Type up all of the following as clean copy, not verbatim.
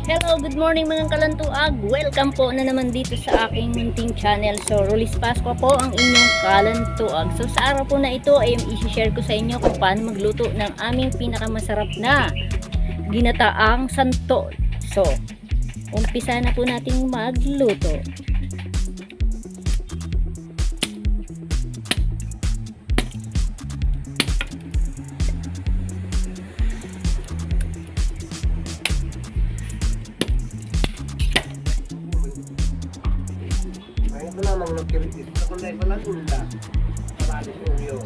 Hello, good morning mga kalantuag. Welcome po na naman dito sa aking munting channel. So, Rolece Pascua po ang inyong kalantuag. So, sa araw po na ito ay i-share ko sa inyo kung paano magluto ng aming pinakamasarap na Ginataang Santol. So, umpisa na po nating magluto. Wala nang nagkiritis. Kung dahil wala gula, marami uyo.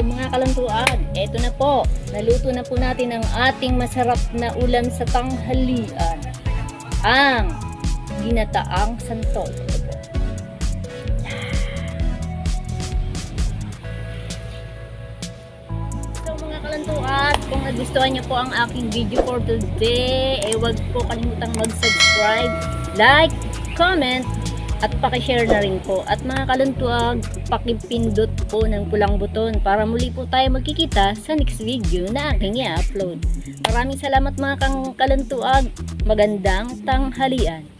mga kalantuag, eto na po. Naluto na po natin ang ating masarap na ulam sa tanghalian. Ang Ginataang Santol. So mga kalantuag, kung nagustuhan niyo po ang aking video for today, huwag po kalimutang mag-subscribe, like, comment, at pakishare na rin po. At mga kalantuag, pakipindot po ng pulang buton para muli po tayo magkikita sa next video na aking i-upload. Maraming salamat mga kalantuag. Magandang tanghalian.